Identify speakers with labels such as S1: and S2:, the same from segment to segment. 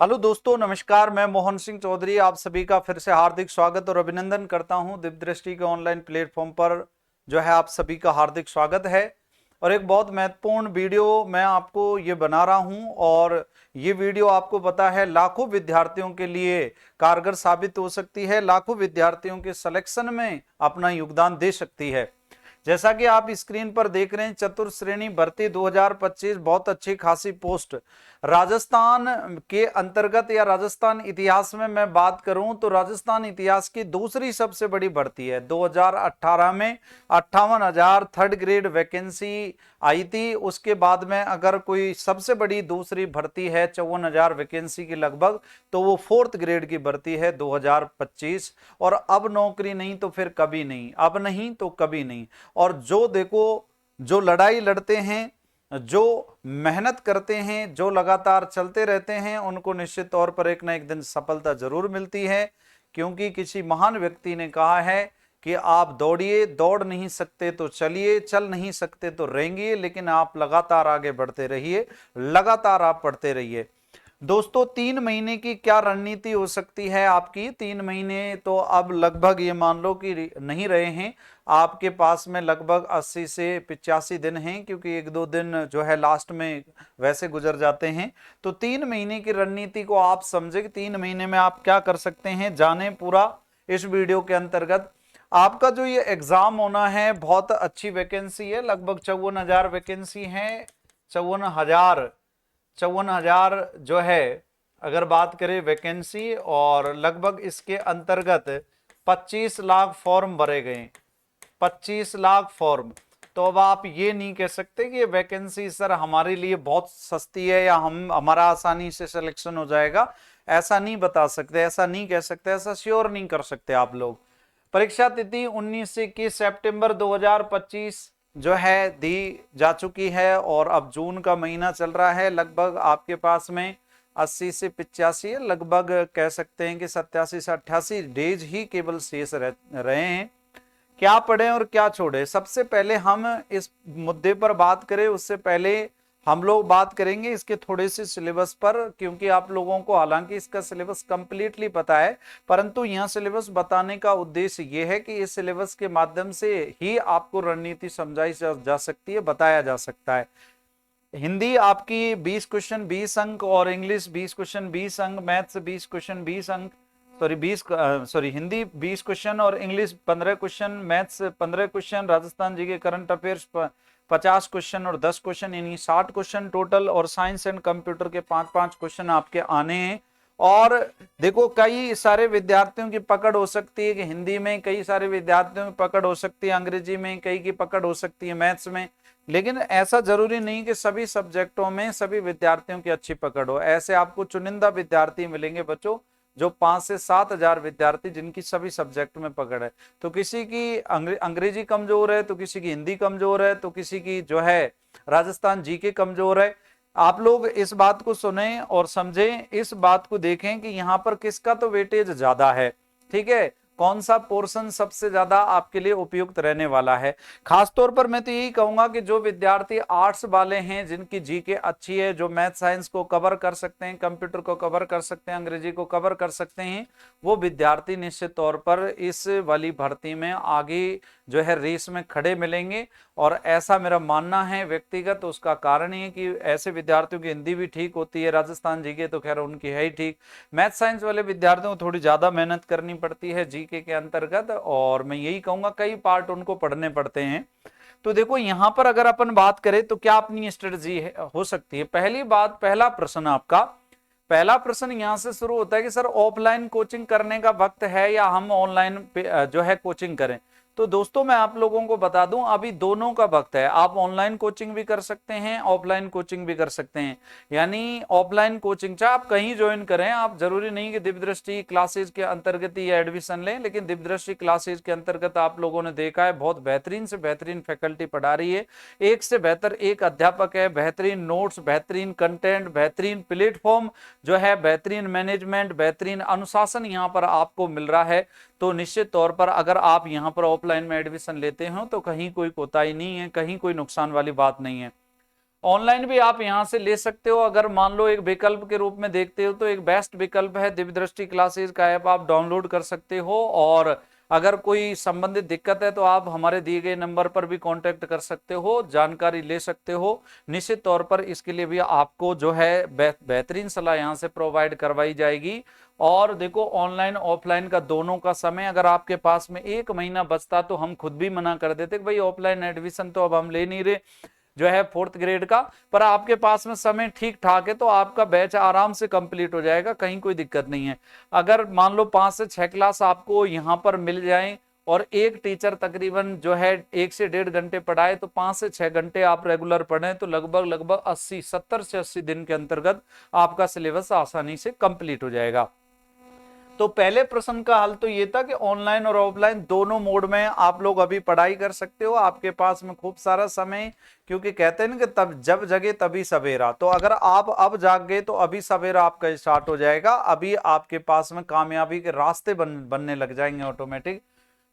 S1: Hello दोस्तों, नमस्कार। मैं मोहन सिंह चौधरी आप सभी का फिर से हार्दिक स्वागत और अभिनंदन करता हूं। दिव्य दृष्टि के ऑनलाइन प्लेटफॉर्म पर जो है आप सभी का हार्दिक स्वागत है। और एक बहुत महत्वपूर्ण वीडियो मैं आपको ये बना रहा हूं और ये वीडियो आपको पता है लाखों विद्यार्थियों के लिए कारगर साबित हो सकती है, लाखों विद्यार्थियों के सिलेक्शन में अपना योगदान दे सकती है। जैसा कि आप स्क्रीन पर देख रहे हैं, चतुर्थ श्रेणी भर्ती 2025 बहुत अच्छी खासी पोस्ट राजस्थान के अंतर्गत या राजस्थान इतिहास में मैं बात करूं तो राजस्थान इतिहास की दूसरी सबसे बड़ी भर्ती है। 2018 में 58,000 थर्ड ग्रेड वैकेंसी आई थी। उसके बाद में अगर कोई सबसे बड़ी दूसरी भर्ती है 54,000 वैकेंसी की लगभग, तो वो फोर्थ ग्रेड की भर्ती है 2025। और अब नौकरी नहीं तो फिर कभी नहीं, अब नहीं तो कभी नहीं। और जो देखो, जो लड़ाई लड़ते हैं, जो मेहनत करते हैं, जो लगातार चलते रहते हैं, उनको निश्चित तौर पर एक ना एक दिन सफलता जरूर मिलती है। क्योंकि किसी महान व्यक्ति ने कहा है कि आप दौड़िए, दौड़ नहीं सकते तो चलिए, चल नहीं सकते तो रेंगिए, लेकिन आप लगातार आगे बढ़ते रहिए, लगातार आप पढ़ते रहिए। दोस्तों, 3 महीने की क्या रणनीति हो सकती है आपकी? 3 महीने तो अब लगभग ये मान लो कि नहीं रहे हैं। आपके पास में लगभग 80 से 85 दिन हैं, क्योंकि 1-2 दिन जो है लास्ट में वैसे गुजर जाते हैं। तो 3 महीने की रणनीति को आप समझे कि 3 महीने में आप क्या कर सकते हैं, जाने पूरा इस वीडियो के अंतर्गत। आपका जो ये एग्जाम होना है, बहुत अच्छी वैकेंसी है, लगभग 54,000 वैकेंसी है। 54,000 जो है अगर बात करें वैकेंसी, और लगभग इसके अंतर्गत 25 लाख फॉर्म भरे गए, 25 लाख फॉर्म। तो अब आप ये नहीं कह सकते कि ये वैकेंसी सर हमारे लिए बहुत सस्ती है या हमारा आसानी से सिलेक्शन हो जाएगा। ऐसा नहीं बता सकते, ऐसा नहीं कह सकते, ऐसा श्योर नहीं कर सकते आप लोग। परीक्षा तिथि 19 से 21 सितंबर 2025 जो है दी जा चुकी है, और अब जून का महीना चल रहा है। लगभग आपके पास में 80 से 85, लगभग कह सकते हैं कि 87 से 88 डेज ही केवल शेष रहे हैं। क्या पढ़ें और क्या छोड़ें? सबसे पहले हम इस मुद्दे पर बात करें उससे पहले हम लोग बात करेंगे इसके थोड़े से सिलेबस पर, क्योंकि आप लोगों को हालांकि इसका सिलेबस कंप्लीटली पता है, परंतु यह सिलेबस बताने का उद्देश्य यह है कि इस सिलेबस के माध्यम से ही आपको रणनीति समझाई जा सकती है, बताया जा सकता है। हिंदी आपकी 20 क्वेश्चन 20 अंक, और इंग्लिश 20 क्वेश्चन 20 अंक, मैथ्स 20 क्वेश्चन 20 अंक, हिंदी 20 क्वेश्चन और English 15 question, maths 15 question, Rajasthan G K current affairs 50 question और 10 क्वेश्चन, यानी 60 क्वेश्चन टोटल। और साइंस एंड कंप्यूटर के 5-5 क्वेश्चन आपके आने हैं। और देखो, कई सारे विद्यार्थियों की पकड़ हो सकती है कि हिंदी में, कई सारे विद्यार्थियों की पकड़ हो सकती है अंग्रेजी में, कई की पकड़ हो सकती है मैथ्स में। लेकिन ऐसा जरूरी नहीं कि सभी सब्जेक्टों में सभी विद्यार्थियों की अच्छी पकड़ हो। ऐसे आपको चुनिंदा विद्यार्थी मिलेंगे बच्चों, जो 5 से 7,000 विद्यार्थी जिनकी सभी सब्जेक्ट में पकड़ है। तो किसी की अंग्रेजी कमजोर है, तो किसी की हिंदी कमजोर है, तो किसी की जो है राजस्थान जीके कमजोर है। आप लोग इस बात को सुने और समझें, इस बात को देखें कि यहां पर किसका तो वेटेज ज्यादा है। ठीक है, कौन सा पोर्शन सबसे ज्यादा आपके लिए उपयुक्त रहने वाला है। खासतौर पर मैं तो यही कहूंगा कि जो विद्यार्थी आर्ट्स वाले हैं, जिनकी जीके अच्छी है, जो मैथ साइंस को कवर कर सकते हैं, कंप्यूटर को कवर कर सकते हैं, अंग्रेजी को कवर कर सकते हैं, वो विद्यार्थी निश्चित तौर पर इस वाली भर्ती में आगे जो है रेस में खड़े मिलेंगे। और ऐसा मेरा मानना है व्यक्तिगत। उसका कारण ये कि ऐसे विद्यार्थियों की हिंदी भी ठीक होती है, राजस्थान जीके तो खैर उनकी है ही ठीक। मैथ साइंस वाले विद्यार्थियों को थोड़ी ज्यादा मेहनत करनी पड़ती है जीके के अंतर्गत, और मैं यही कहूंगा कई पार्ट उनको पढ़ने पड़ते हैं। तो देखो, यहां पर अगर अपन बात करें तो क्या अपनी स्ट्रेटजी हो सकती है। पहली बात, पहला प्रश्न आपका, पहला प्रश्न यहां से शुरू होता है कि सर ऑफलाइन कोचिंग करने का वक्त है या हम ऑनलाइन जो है कोचिंग करें। तो दोस्तों, मैं आप लोगों को बता दूं, अभी दोनों का वक्त है। आप ऑनलाइन कोचिंग भी कर सकते हैं, ऑफलाइन कोचिंग भी कर सकते हैं। यानी ऑफलाइन कोचिंग चाहे आप कहीं ज्वाइन करें, आप जरूरी नहीं कि दिव्य दृष्टि क्लासेज के अंतर्गत ही एडमिशन लें, लेकिन दिव्य दृष्टि क्लासेज के अंतर्गत आप लोगों ने देखा है बहुत बेहतरीन से बेहतरीन फैकल्टी पढ़ा रही है, एक से बेहतर एक अध्यापक है, बेहतरीन नोट्स, बेहतरीन कंटेंट, बेहतरीन प्लेटफॉर्म जो है, बेहतरीन मैनेजमेंट, बेहतरीन अनुशासन यहां पर आपको मिल रहा है। तो निश्चित तौर पर अगर आप यहां पर ऑफलाइन में एडमिशन लेते हो तो कहीं कोई कोताही नहीं है, कहीं कोई नुकसान वाली बात नहीं है। ऑनलाइन भी आप यहां से ले सकते हो। अगर मान लो एक विकल्प के रूप में देखते हो तो एक बेस्ट विकल्प है दिव्य दृष्टि क्लासेस का ऐप, आप डाउनलोड कर सकते हो। और अगर कोई संबंधित दिक्कत है तो आप हमारे दिए गए नंबर पर भी कांटेक्ट कर सकते हो, जानकारी ले सकते हो। निश्चित तौर पर इसके लिए भी आपको जो है बेहतरीन सलाह यहां से प्रोवाइड करवाई जाएगी। और देखो, ऑनलाइन ऑफलाइन का दोनों का समय अगर आपके पास में 1 महीना बचता तो हम खुद भी मना कर देते कि भाई ऑफलाइन एडमिशन तो अब हम ले नहीं रहे जो है 4th ग्रेड का, पर आपके पास में समय ठीक ठाक है तो आपका बैच आराम से कंप्लीट हो जाएगा, कहीं कोई दिक्कत नहीं है। अगर मान लो 5 से 6 क्लास आपको यहां पर मिल जाए और एक टीचर तकरीबन जो है 1 से 1.5 घंटे पढ़ाए, तो 5 से 6 घंटे आप रेगुलर पढ़ें तो लगभग 70 से 80 दिन के अंतर्गत आपका सिलेबस आसानी से कंप्लीट हो जाएगा। तो पहले प्रश्न का हल तो ये था कि ऑनलाइन और ऑफलाइन दोनों मोड में आप लोग अभी पढ़ाई कर सकते हो, आपके पास में खूब सारा समय, क्योंकि कहते हैं ना कि तब जब जगे तभी सवेरा। तो अगर आप अब जाग गए तो अभी सवेरा आपका स्टार्ट हो जाएगा, अभी आपके पास में कामयाबी के रास्ते बनने लग जाएंगे ऑटोमेटिक।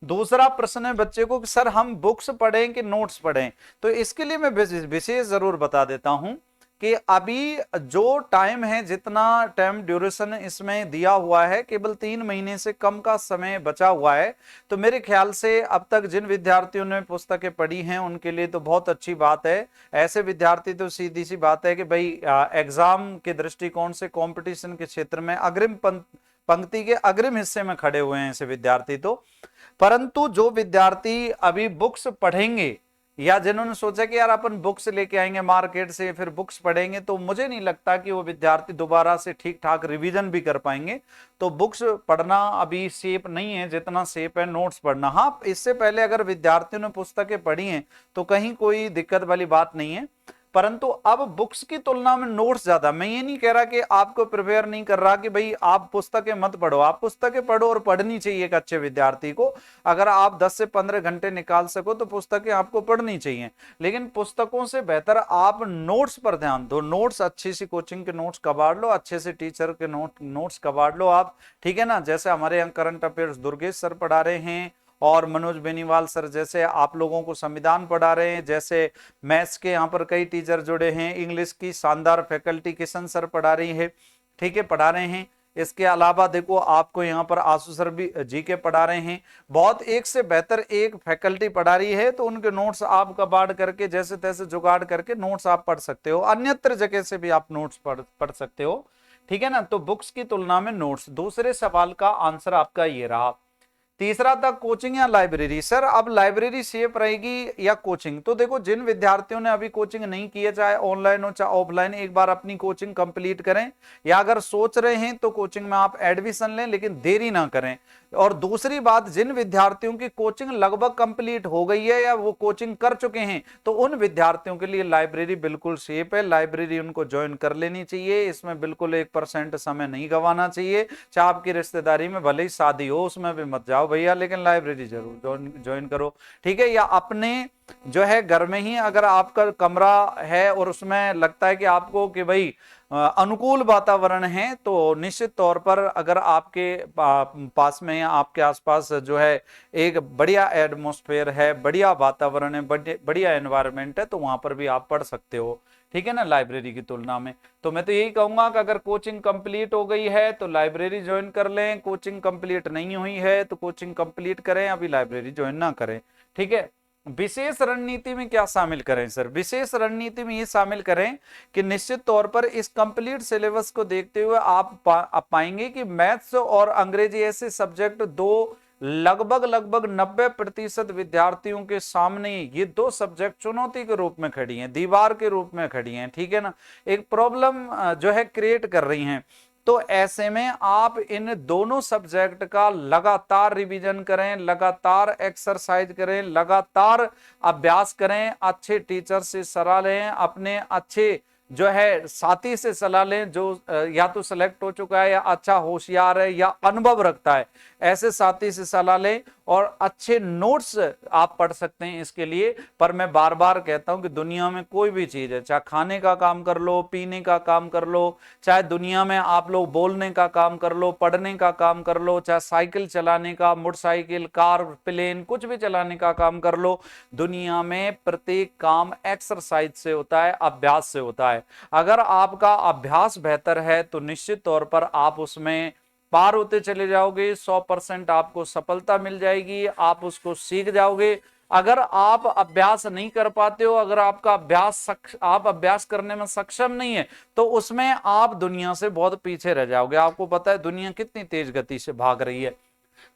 S1: दूसरा प्रश्न है बच्चे को कि सर हम बुक्स पढ़ें कि नोट्स पढ़ें, तो इसके लिए मैं विशेष जरूर बता देता हूं कि अभी जो टाइम है, जितना टाइम ड्यूरेशन इसमें दिया हुआ है, केवल 3 महीने से कम का समय बचा हुआ है। तो मेरे ख्याल से अब तक जिन विद्यार्थियों ने पुस्तकें पढ़ी हैं उनके लिए तो बहुत अच्छी बात है। ऐसे विद्यार्थी तो सीधी सी बात है कि भाई एग्जाम के दृष्टिकोण से कंपटीशन के क्षेत्र में अग्रिम पंक्ति के अग्रिम हिस्से में खड़े हुए हैं ऐसे विद्यार्थी तो। परंतु जो विद्यार्थी अभी बुक्स पढ़ेंगे या जिन्होंने सोचा कि यार अपन बुक्स लेके आएंगे मार्केट से फिर बुक्स पढ़ेंगे, तो मुझे नहीं लगता कि वो विद्यार्थी दोबारा से ठीक ठाक रिवीजन भी कर पाएंगे। तो बुक्स पढ़ना अभी सेफ नहीं है जितना सेफ है नोट्स पढ़ना। हाँ, इससे पहले अगर विद्यार्थियों ने पुस्तकें पढ़ी हैं तो कहीं कोई दिक्कत वाली बात नहीं है, परंतु अब बुक्स की तुलना में नोट्स ज्यादा। मैं ये नहीं कह रहा कि आपको प्रिपेयर नहीं कर रहा कि भाई आप पुस्तकें मत पढ़ो, आप पुस्तकें पढ़ो और पढ़नी चाहिए एक अच्छे विद्यार्थी को। अगर आप 10 से 15 घंटे निकाल सको तो पुस्तकें आपको पढ़नी चाहिए, लेकिन पुस्तकों से बेहतर आप नोट्स पर ध्यान दो। नोट्स, अच्छी सी कोचिंग के नोट्स कबाड़ लो, अच्छे से टीचर के नोट्स कबाड़ लो आप, ठीक है ना। जैसे हमारे यहाँ करंट अफेयर्स दुर्गेश सर पढ़ा रहे हैं और मनोज बेनीवाल सर जैसे आप लोगों को संविधान पढ़ा रहे हैं, जैसे मैथ्स के यहाँ पर कई टीचर जुड़े हैं, इंग्लिश की शानदार फैकल्टी किशन सर पढ़ा रही है, ठीक है, पढ़ा रहे हैं। इसके अलावा देखो आपको यहाँ पर आशु सर भी जी के पढ़ा रहे हैं। बहुत एक से बेहतर एक फैकल्टी पढ़ा रही है, तो उनके नोट्स आप कबाड़ करके जैसे तैसे जुगाड़ करके नोट्स आप पढ़ सकते हो, अन्यत्र जगह से भी आप नोट्स पढ़ सकते हो, ठीक है ना। तो बुक्स की तुलना में नोट्स। दूसरे सवाल का आंसर आपका ये रहा। तीसरा था कोचिंग या लाइब्रेरी। सर अब लाइब्रेरी सेफ रहेगी या कोचिंग? तो देखो, जिन विद्यार्थियों ने अभी कोचिंग नहीं की है, चाहे ऑनलाइन हो चाहे ऑफलाइन, एक बार अपनी कोचिंग कंप्लीट करें, या अगर सोच रहे हैं तो कोचिंग में आप एडमिशन लें, लेकिन देरी ना करें। और दूसरी बात, जिन विद्यार्थियों की कोचिंग लगभग कंप्लीट हो गई है या वो कोचिंग कर चुके हैं, तो उन विद्यार्थियों के लिए लाइब्रेरी बिल्कुल सेफ है, लाइब्रेरी उनको ज्वाइन कर लेनी चाहिए। इसमें बिल्कुल 1% समय नहीं गंवाना चाहिए। चाहे आपकी रिश्तेदारी में भले ही शादी हो, उसमें भी मत जाओ भैया, लेकिन लाइब्रेरी जरूर ज्वाइन करो, ठीक है। या अपने जो है घर में ही अगर आपका कमरा है और उसमें लगता है कि आपको कि भाई अनुकूल वातावरण है, तो निश्चित तौर पर अगर आपके पास में आपके आसपास जो है एक बढ़िया एटमॉस्फेयर है, बढ़िया वातावरण है, बढ़िया एनवायरनमेंट है, तो वहां पर भी आप पढ़ सकते हो, ठीक है ना, लाइब्रेरी की तुलना में। तो मैं तो यही कहूंगा कि अगर कोचिंग कंप्लीट हो गई है तो लाइब्रेरी ज्वाइन कर लें, कोचिंग कंप्लीट नहीं हुई है तो कोचिंग कंप्लीट करें, अभी लाइब्रेरी ज्वाइन ना करें, ठीक है। विशेष रणनीति में क्या शामिल करें सर? विशेष रणनीति में ये शामिल करें कि निश्चित तौर पर इस कंप्लीट सिलेबस को देखते हुए आप पाएंगे कि मैथ्स और अंग्रेजी ऐसे सब्जेक्ट दो लगभग 90% विद्यार्थियों के सामने ये दो सब्जेक्ट चुनौती के रूप में खड़ी हैं, दीवार के रूप में खड़ी हैं, ठीक है ना, एक प्रॉब्लम जो है क्रिएट कर रही हैं। तो ऐसे में आप इन दोनों सब्जेक्ट का लगातार रिवीजन करें, लगातार एक्सरसाइज करें, लगातार अभ्यास करें, अच्छे टीचर से सलाह लें, अपने अच्छे जो है साथी से सलाह लें जो या तो सिलेक्ट हो चुका है या अच्छा होशियार है या अनुभव रखता है, ऐसे साथी से सलाह लें और अच्छे नोट्स आप पढ़ सकते हैं इसके लिए। पर मैं बार बार कहता हूं कि दुनिया में कोई भी चीज है, चाहे खाने का काम कर लो, पीने का काम कर लो, चाहे दुनिया में आप लोग बोलने का काम कर लो, पढ़ने का काम कर लो, चाहे साइकिल चलाने का, मोटरसाइकिल, कार, प्लेन, कुछ भी चलाने का काम कर लो, दुनिया में प्रत्येक काम एक्सरसाइज से होता है, अभ्यास से होता है। अगर आपका अभ्यास बेहतर है तो निश्चित तौर पर आप उसमें पार होते चले जाओगे, 100% आपको सफलता मिल जाएगी, आप उसको सीख जाओगे। अगर आप अभ्यास नहीं कर पाते हो, अगर आपका आप अभ्यास करने में सक्षम नहीं है, तो उसमें आप दुनिया से बहुत पीछे रह जाओगे। आपको पता है दुनिया कितनी तेज गति से भाग रही है।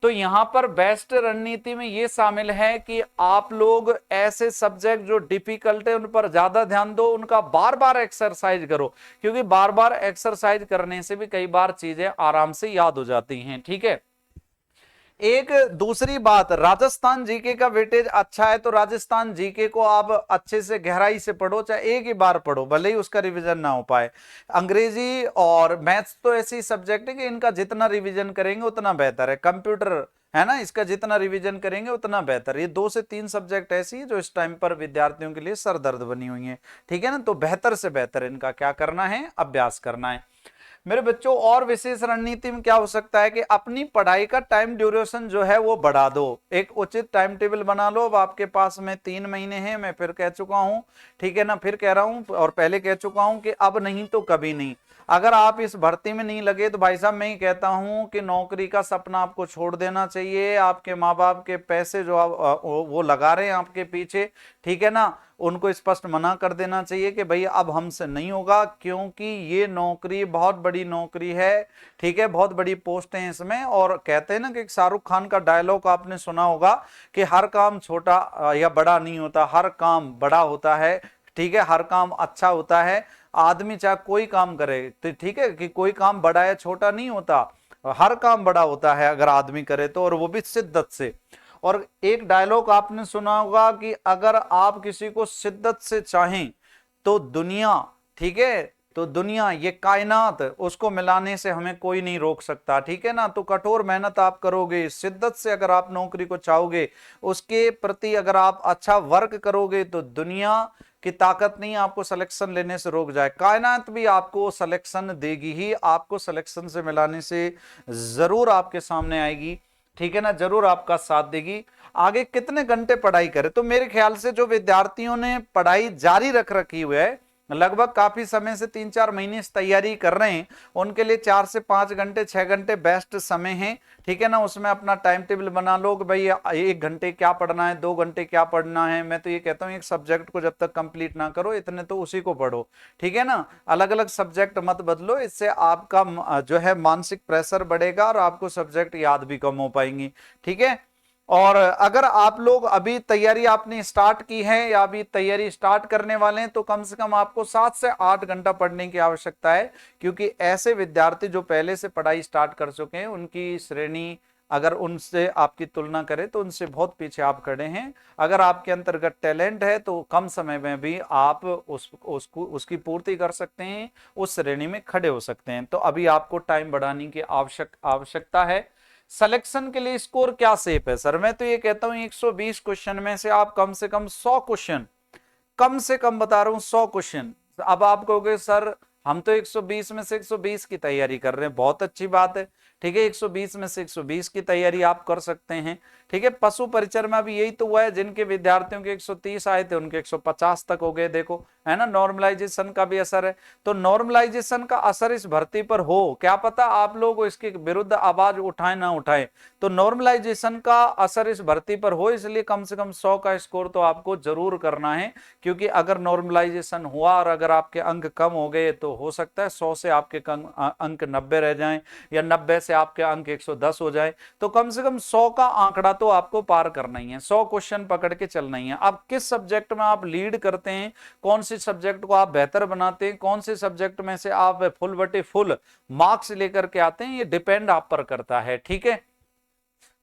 S1: तो यहां पर बेस्ट रणनीति में यह शामिल है कि आप लोग ऐसे सब्जेक्ट जो डिफिकल्ट है उन पर ज्यादा ध्यान दो, उनका बार बार एक्सरसाइज करो, क्योंकि बार बार एक्सरसाइज करने से भी कई बार चीजें आराम से याद हो जाती हैं। ठीक है। एक दूसरी बात, राजस्थान जीके का वेटेज अच्छा है, तो राजस्थान जीके को आप अच्छे से गहराई से पढ़ो, चाहे एक ही बार पढ़ो, भले ही उसका रिवीजन ना हो पाए। अंग्रेजी और मैथ्स तो ऐसी सब्जेक्ट है कि इनका जितना रिवीजन करेंगे उतना बेहतर है। कंप्यूटर है ना, इसका जितना रिवीजन करेंगे उतना बेहतर। ये 2 से 3 सब्जेक्ट ऐसी है जो इस टाइम पर विद्यार्थियों के लिए सरदर्द बनी हुई है। ठीक है ना, तो बेहतर से बेहतर इनका क्या करना है, अभ्यास करना है मेरे बच्चों। और विशेष रणनीति में क्या हो सकता है कि अपनी पढ़ाई का टाइम ड्यूरेशन जो है वो बढ़ा दो, एक उचित टाइम टेबल बना लो। अब आपके पास में 3 महीने हैं, मैं फिर कह चुका हूं, ठीक है ना, फिर कह रहा हूं और पहले कह चुका हूं कि अब नहीं तो कभी नहीं। अगर आप इस भर्ती में नहीं लगे तो भाई साहब मैं ही कहता हूं कि नौकरी का सपना आपको छोड़ देना चाहिए। आपके माँ बाप के पैसे जो आप वो लगा रहे हैं आपके पीछे, ठीक है ना, उनको स्पष्ट मना कर देना चाहिए कि भाई अब हमसे नहीं होगा, क्योंकि ये नौकरी बहुत बड़ी नौकरी है। ठीक है, बहुत बड़ी पोस्ट है इसमें। और कहते हैं ना कि शाहरुख खान का डायलॉग आपने सुना होगा कि हर काम छोटा या बड़ा नहीं होता, हर काम बड़ा होता है। ठीक है, हर काम अच्छा होता है। आदमी चाहे कोई काम करे तो ठीक है, कि कोई काम बड़ा या छोटा नहीं होता, हर काम बड़ा होता है अगर आदमी करे तो, और वो भी शिद्दत से। और एक डायलॉग आपने सुना होगा कि अगर आप किसी को शिद्दत से चाहें तो दुनिया, ठीक है, तो दुनिया, ये कायनात, उसको मिलाने से हमें कोई नहीं रोक सकता। ठीक है ना, तो कठोर मेहनत आप करोगे, शिद्दत से अगर आप नौकरी को चाहोगे, उसके प्रति अगर आप अच्छा वर्क करोगे, तो दुनिया की ताकत नहीं आपको सिलेक्शन लेने से रोक जाए। कायनात भी आपको सिलेक्शन देगी ही, आपको सिलेक्शन से मिलाने से जरूर आपके सामने आएगी। ठीक है ना, जरूर आपका साथ देगी। आगे कितने घंटे पढ़ाई करें, तो मेरे ख्याल से जो विद्यार्थियों ने पढ़ाई जारी रख रखी हुई है, लगभग काफी समय से 3-4 महीने से तैयारी कर रहे हैं, उनके लिए 4 से 5 घंटे 6 घंटे बेस्ट समय है। ठीक है ना, उसमें अपना टाइम टेबल बना लो कि भाई 1 घंटे क्या पढ़ना है, 2 घंटे क्या पढ़ना है। मैं तो ये कहता हूँ एक सब्जेक्ट को जब तक कंप्लीट ना करो, इतने तो उसी को पढ़ो। ठीक है ना, अलग अलग सब्जेक्ट मत बदलो, इससे आपका जो है मानसिक प्रेशर बढ़ेगा और आपको सब्जेक्ट याद भी कम हो पाएंगी। ठीक है। और अगर आप लोग अभी तैयारी आपने स्टार्ट की है या अभी तैयारी स्टार्ट करने वाले हैं, तो कम से कम आपको 7 से 8 घंटा पढ़ने की आवश्यकता है, क्योंकि ऐसे विद्यार्थी जो पहले से पढ़ाई स्टार्ट कर चुके हैं, उनकी श्रेणी अगर उनसे आपकी तुलना करें तो उनसे बहुत पीछे आप खड़े हैं। अगर आपके अंतर्गत टैलेंट है तो कम समय में भी आप उसकी पूर्ति कर सकते हैं, उस श्रेणी में खड़े हो सकते हैं। तो अभी आपको टाइम बढ़ाने की आवश्यकता है। सिलेक्शन के लिए स्कोर क्या सेफ है सर, मैं तो ये कहता हूं 120 क्वेश्चन में से आप कम से कम 100 क्वेश्चन, कम से कम बता रहा हूं 100 क्वेश्चन। अब आप कहोगे सर हम तो 120 में से 120 की तैयारी कर रहे हैं, बहुत अच्छी बात है। ठीक है, 120 में से 120 की तैयारी आप कर सकते हैं। ठीक है, पशु परिचर्या भी यही तो हुआ है, जिनके विद्यार्थियों के 130 आए थे उनके 150 तक हो गए, देखो है ना, नॉर्मलाइजेशन का भी असर है। तो नॉर्मलाइजेशन का असर इस भर्ती पर हो, क्या पता आप लोग इसके विरुद्ध आवाज उठाए ना उठाए, तो नॉर्मलाइजेशन का असर इस भर्ती पर हो, इसलिए कम से कम 100 का स्कोर तो आपको जरूर करना है। क्योंकि अगर नॉर्मलाइजेशन हुआ और अगर आपके अंक कम हो गए तो हो सकता है 100 से आपके अंक 90 रह जाएं, या 90 से आपके अंक 110 हो जाए। तो कम से कम 100 का आंकड़ा तो आपको पार करना ही है, 100 क्वेश्चन पकड़ के चलना ही है। अब किस सब्जेक्ट में आप लीड करते हैं, कौन से सब्जेक्ट को आप बेहतर बनाते हैं, कौन से सब्जेक्ट में से आप फुल बटे फुल मार्क्स लेकर के आते हैं, ये डिपेंड आप पर करता है। ठीक है,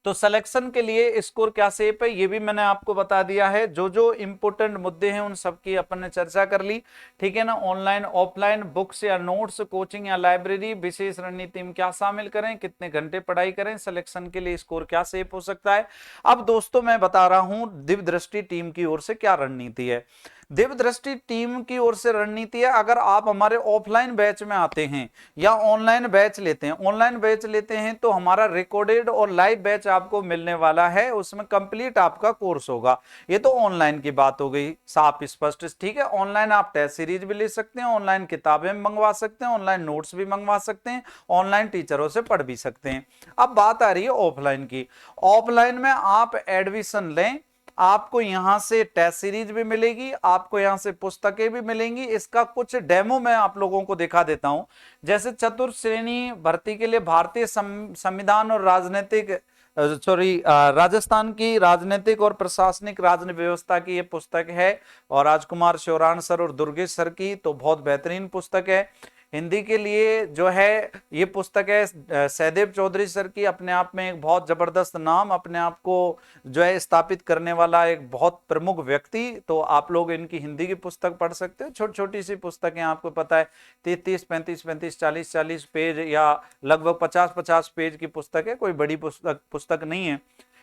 S1: तो सिलेक्शन के लिए स्कोर क्या शेप है ये भी मैंने आपको बता दिया है। जो जो इंपोर्टेंट मुद्दे हैं उन सब की अपन ने चर्चा कर ली, ठीक है ना। ऑनलाइन ऑफलाइन बुक्स या नोट्स, कोचिंग या लाइब्रेरी, विशेष रणनीति में क्या शामिल करें, कितने घंटे पढ़ाई करें, सिलेक्शन के लिए स्कोर क्या शेप हो सकता है। अब दोस्तों मैं बता रहा हूं दिव्य दृष्टि टीम की ओर से क्या रणनीति है। दिव्य दृष्टि टीम की ओर से रणनीति है, अगर आप हमारे ऑफलाइन बैच में आते हैं या ऑनलाइन बैच लेते हैं, ऑनलाइन बैच लेते हैं तो हमारा रिकॉर्डेड और लाइव बैच आपको मिलने वाला है, उसमें कंप्लीट आपका कोर्स होगा। ये तो ऑनलाइन की बात हो गई, साफ स्पष्ट, ठीक है। ऑनलाइन आप टेस्ट सीरीज भी ले सकते हैं, ऑनलाइन किताबें मंगवा सकते हैं, ऑनलाइन नोट्स भी मंगवा सकते हैं, ऑनलाइन टीचरों से पढ़ भी सकते हैं। अब बात आ रही है ऑफलाइन की। ऑफलाइन में आप एडमिशन लें, आपको यहां से टेस्ट सीरीज भी मिलेगी, आपको यहां से पुस्तकें भी मिलेंगी। इसका कुछ डेमो मैं आप लोगों को दिखा देता हूं। जैसे चतुर्थ श्रेणी भर्ती के लिए भारतीय संविधान और राजनीतिक राजस्थान की राजनीतिक और प्रशासनिक राजनीति व्यवस्था की ये पुस्तक है, और राजकुमार शौरान सर और दुर्गेश सर की, तो बहुत बेहतरीन पुस्तक है। हिंदी के लिए जो है ये पुस्तक है सहदेव चौधरी सर की, अपने आप में एक बहुत जबरदस्त नाम, अपने आप को जो है स्थापित करने वाला एक बहुत प्रमुख व्यक्ति। तो आप लोग इनकी हिंदी की पुस्तक पढ़ सकते हो, छोटी छोटी सी पुस्तकें, आपको पता है 30 35 35 40 40 पेज या लगभग 50 50 पेज की पुस्तक है, कोई बड़ी पुस्तक नहीं है।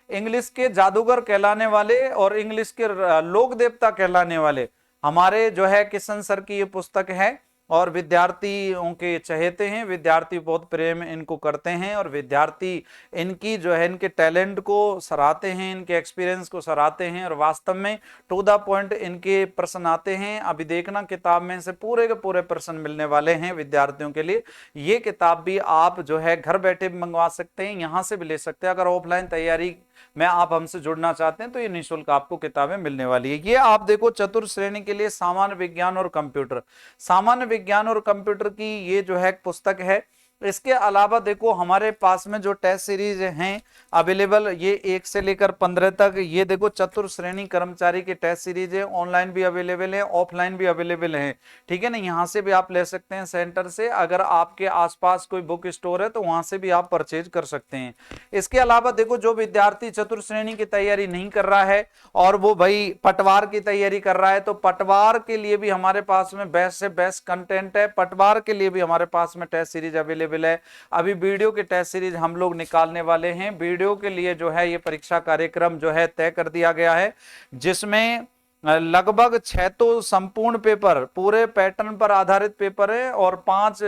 S1: इंग्लिश के जादूगर कहलाने वाले और इंग्लिश के लोक देवता कहलाने वाले हमारे जो है किशन सर की ये पुस्तक है, और विद्यार्थियों के चहेते हैं, विद्यार्थी बहुत प्रेम इनको करते हैं, और विद्यार्थी इनकी जो है इनके टैलेंट को सराहते हैं, इनके एक्सपीरियंस को सराहते हैं, और वास्तव में टू द पॉइंट इनके प्रश्न आते हैं। अभी देखना किताब में से पूरे के पूरे प्रश्न मिलने वाले हैं विद्यार्थियों के लिए। ये किताब भी आप जो है घर बैठे भी मंगवा सकते हैं, यहां से भी ले सकते हैं। अगर ऑफलाइन तैयारी में आप हमसे जुड़ना चाहते हैं तो ये निःशुल्क आपको किताबें मिलने वाली है। ये आप देखो चतुर्थ श्रेणी के लिए सामान्य विज्ञान और कंप्यूटर, सामान्य विज्ञान और कंप्यूटर की ये जो है पुस्तक है। इसके अलावा देखो हमारे पास में जो टेस्ट सीरीज हैं अवेलेबल, ये 1 से लेकर 15 तक, ये देखो चतुर्थ श्रेणी कर्मचारी की टेस्ट सीरीज है, ऑनलाइन भी अवेलेबल है, ऑफलाइन भी अवेलेबल है, ठीक है ना। यहाँ से भी आप ले सकते हैं सेंटर से, अगर आपके आसपास कोई बुक स्टोर है तो वहां से भी आप परचेज कर सकते हैं। इसके अलावा देखो जो विद्यार्थी चतुर्थ श्रेणी की तैयारी नहीं कर रहा है और वो भाई पटवार की तैयारी कर रहा है, तो पटवार के लिए भी हमारे पास में बेस्ट से बेस्ट कंटेंट है, पटवार के लिए भी हमारे पास में टेस्ट सीरीज अवेलेबल है। अभी वीडियो की टेस्ट सीरीज हम लोग निकालने वाले हैं, वीडियो के लिए जो है ये परीक्षा कार्यक्रम जो है तय कर दिया गया है, जिसमें लगभग 6 तो संपूर्ण पेपर पूरे पैटर्न पर आधारित पेपर है, और 5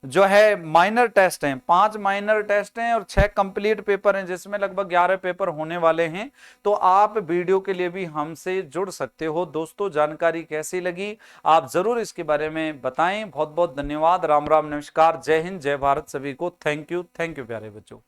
S1: जो है माइनर टेस्ट हैं, 5 माइनर टेस्ट हैं और 6 कंप्लीट पेपर हैं, जिसमें लगभग 11 पेपर होने वाले हैं। तो आप वीडियो के लिए भी हमसे जुड़ सकते हो। दोस्तों जानकारी कैसी लगी आप जरूर इसके बारे में बताएं। बहुत बहुत धन्यवाद। राम राम, नमस्कार, जय हिंद, जय भारत सभी को। थैंक यू प्यारे बच्चों।